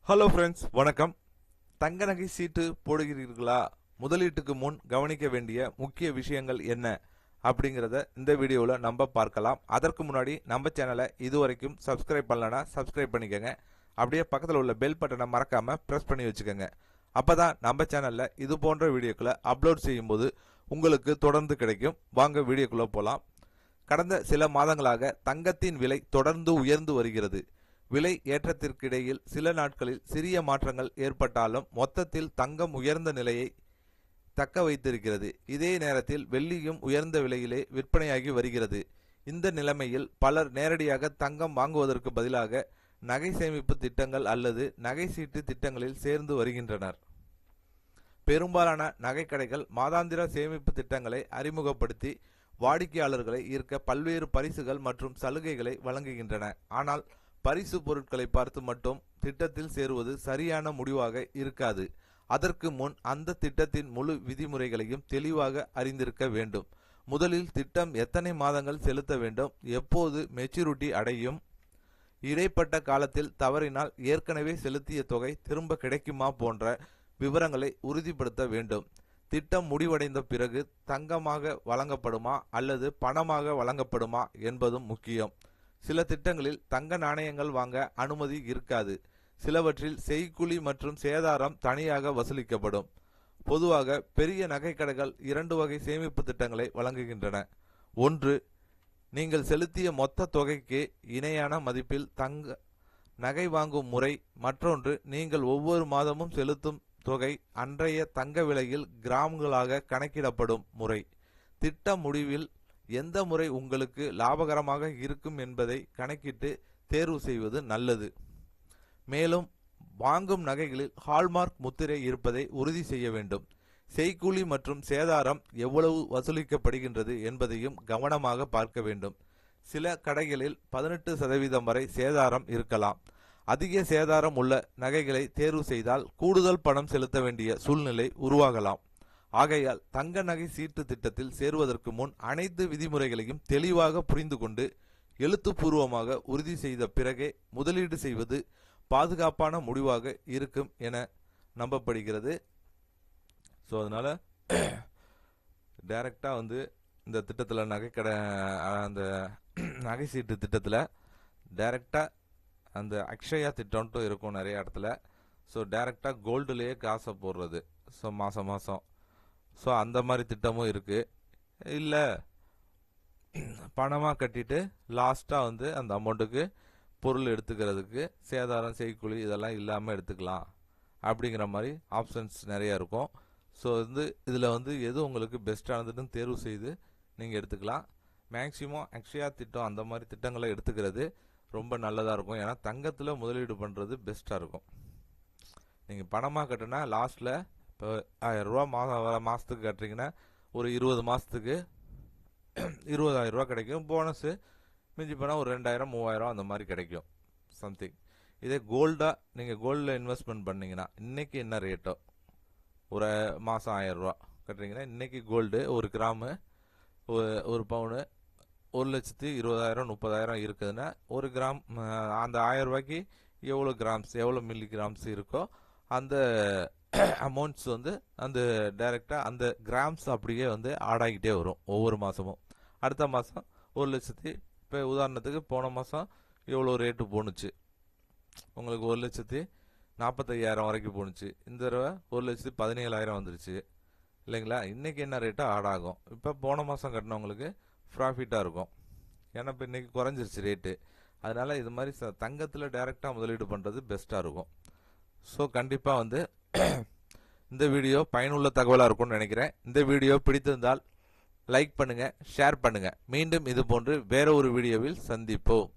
Hello friends, வணக்கம். தங்க நகை சீட்டு போடுகிறீர்களா? முதலீட்டுக்கு முன் கவனிக்க வேண்டிய முக்கிய விஷயங்கள் என்ன அப்படிங்கிறத இந்த வீடியோவில் நம்ம பார்க்கலாம். அதற்கு முன்னாடி நம்ம சேனலை இதுவரைக்கும் சப்ஸ்கிரைப் பண்ணலன்னா சப்ஸ்கிரைப் பண்ணிக்கோங்க. அப்படியே பக்கத்தில் உள்ள பெல் பட்டனை மறக்காமல் ப்ரெஸ் பண்ணி வச்சுக்கோங்க. அப்போ தான் நம்ம சேனலில் இது போன்ற வீடியோக்களை அப்லோட் செய்யும்போது உங்களுக்கு தொடர்ந்து கிடைக்கும். வாங்க வீடியோக்குள்ளே போகலாம். கடந்த சில மாதங்களாக தங்கத்தின் விலை தொடர்ந்து உயர்ந்து வருகிறது. விலை ஏற்றத்திற்கிடையில் சில நாட்களில் சிறிய மாற்றங்கள் ஏற்பட்டாலும் மொத்தத்தில் தங்கம் உயர்ந்த நிலையை தக்க வைத்திருக்கிறது. இதே நேரத்தில் வெள்ளியும் உயர்ந்த விலையிலே விற்பனையாகி வருகிறது. இந்த நிலைமையில் பலர் நேரடியாக தங்கம் வாங்குவதற்கு பதிலாக நகை சேமிப்பு திட்டங்கள் அல்லது நகை சீட்டு திட்டங்களில் சேர்ந்து வருகின்றனர். பெரும்பாலான நகைக்கடைகள் மாதாந்திர சேமிப்பு திட்டங்களை அறிமுகப்படுத்தி வாடிக்கையாளர்களை ஈர்க்க பல்வேறு பரிசுகள் மற்றும் சலுகைகளை வழங்குகின்றன. ஆனால் பரிசு பொருட்களை பார்த்து மட்டும் திட்டத்தில் சேருவது சரியான முடிவாக இருக்காது. அதற்கு முன் அந்த திட்டத்தின் முழு விதிமுறைகளையும் தெளிவாக அறிந்திருக்க வேண்டும். முதலில் திட்டம் எத்தனை மாதங்கள் செலுத்த வேண்டும், எப்போது மெச்சூரிட்டி அடையும், இடைப்பட்ட காலத்தில் தவறினால் ஏற்கனவே செலுத்திய தொகை திரும்ப கிடைக்குமா போன்ற விவரங்களை உறுதிப்படுத்த வேண்டும். திட்டம் முடிவடைந்த பிறகு தங்கமாக வழங்கப்படுமா அல்லது பணமாக வழங்கப்படுமா என்பதும் முக்கியம். சில திட்டங்களில் தங்க நாணயங்கள் வாங்க அனுமதி இருக்காது. சிலவற்றில் செய்கூலி மற்றும் சேதாரம் தனியாக வசூலிக்கப்படும். பொதுவாக பெரிய நகைக்கடைகள் 2 வகை சேமிப்பு திட்டங்களை வழங்குகின்றன. ஒன்று, நீங்கள் செலுத்திய மொத்த தொகைக்கு இணையான மதிப்பில் தங்க நகை வாங்கும் முறை. மற்றொன்று, நீங்கள் ஒவ்வொரு மாதமும் செலுத்தும் தொகை அன்றைய தங்க விலையில் கிராம்களாக கணக்கிடப்படும் முறை. திட்ட முடிவில் எந்த முறை உங்களுக்கு லாபகரமாக இருக்கும் என்பதை கணக்கிட்டு தேர்வு செய்வது நல்லது. மேலும் வாங்கும் நகைகளில் ஹால்மார்க் முத்திரை இருப்பதை உறுதி செய்ய வேண்டும். செய்கூலி மற்றும் சேதாரம் எவ்வளவு வசூலிக்கப்படுகின்றது என்பதையும் கவனமாக பார்க்க வேண்டும். சில கடைகளில் 18% வரை சேதாரம் இருக்கலாம். அதிக சேதாரம் உள்ள நகைகளை தேர்வு செய்தால் கூடுதல் பணம் செலுத்த வேண்டிய சூழ்நிலை உருவாகலாம். ஆகையால் தங்க நகை சீட்டு திட்டத்தில் சேருவதற்கு முன் அனைத்து விதிமுறைகளையும் தெளிவாக புரிந்து கொண்டு எழுத்துப்பூர்வமாக உறுதி செய்த பிறகே முதலீடு செய்வது பாதுகாப்பான முடிவாக இருக்கும் என நம்பப்படுகிறது. ஸோ அதனால டைரக்டா இந்த திட்டத்தில் அந்த நகை சீட்டு திட்டத்தில் டைரக்டா அந்த அக்ஷயா திட்டம்ட்டு இருக்கும் நிறைய இடத்துல. ஸோ டைரக்டா கோல்டுலேயே காசை போடுறது. ஸோ மாதம் ஸோ அந்த மாதிரி திட்டமும் இருக்கு. இல்லை பணமாக கட்டிட்டு லாஸ்ட்டாக அந்த அமௌண்ட்டுக்கு பொருள் எடுத்துக்கிறதுக்கு சேதாரம் செய்கூலி இதெல்லாம் இல்லாமல் எடுத்துக்கலாம் அப்படிங்கிற மாதிரி ஆப்ஷன்ஸ் நிறைய இருக்கும். ஸோ இதில் எது உங்களுக்கு பெஸ்ட்டானதுன்னு தேர்வு செய்து நீங்கள் எடுத்துக்கலாம். மேக்சிமம் அக்ஷயா திட்டம் அந்த மாதிரி திட்டங்களை எடுத்துக்கிறது ரொம்ப நல்லதாக இருக்கும். ஏன்னா தங்கத்தில் முதலீடு பண்ணுறது பெஸ்ட்டாக இருக்கும். நீங்கள் பணமாக கட்டினா லாஸ்ட்டில் இப்போ 1000 ரூபா மாதத்துக்கு கட்டுறீங்கன்னா ஒரு 20 மாதத்துக்கு 20,000 ரூபா கிடைக்கும். போனஸு மிஞ்சி போனால் ஒரு 2000 3000 அந்த மாதிரி கிடைக்கும் சம்திங். இதே கோல்டாக நீங்கள் கோல்டில் இன்வெஸ்ட்மெண்ட் பண்ணிங்கன்னா இன்றைக்கி என்ன ரேட்டோ, ஒரு மாதம் 1000 ரூபா கட்டுறீங்கன்னா இன்றைக்கி கோல்டு ஒரு கிராமு ஒரு பவுனு 1,20,000 30,000 இருக்குதுன்னா ஒரு கிராம் அந்த 1000 ரூபாய்க்கு எவ்வளோ கிராம்ஸ் எவ்வளோ மில்லி கிராம்ஸ் இருக்கோ அந்த அமௌண்ட்ஸ் அந்த டைரெக்டாக அந்த கிராம்ஸ் அப்படியே ஆட் ஆகிட்டே வரும் ஒவ்வொரு மாதமும். அடுத்த மாதம் 1,00,000. இப்போ உதாரணத்துக்கு போன மாதம் எவ்வளோ ரேட்டு போணுச்சு, உங்களுக்கு 1,45,000 வரைக்கும் போணுச்சு. இந்த தடவை 1,17,000 வந்துருச்சு இல்லைங்களா? இன்றைக்கி என்ன ரேட்டோ ஆட் ஆகும். இப்போ போன மாதம் கட்டினவங்களுக்கு ப்ராஃபிட்டாக இருக்கும். ஏன்னா இப்போ இன்றைக்கி குறைஞ்சிருச்சு ரேட்டு. அதனால் இது மாதிரி தங்கத்தில் டைரெக்டாக முதலீடு பண்ணுறது பெஸ்ட்டாக இருக்கும். ஸோ கண்டிப்பாக இந்த வீடியோ பயனுள்ள தகவலாக இருக்கும்னு நினைக்கிறேன். இந்த வீடியோ பிடித்திருந்தால் லைக் பண்ணுங்கள், ஷேர் பண்ணுங்கள். மீண்டும் இது போன்று வேற ஒரு வீடியோவில் சந்திப்போம்.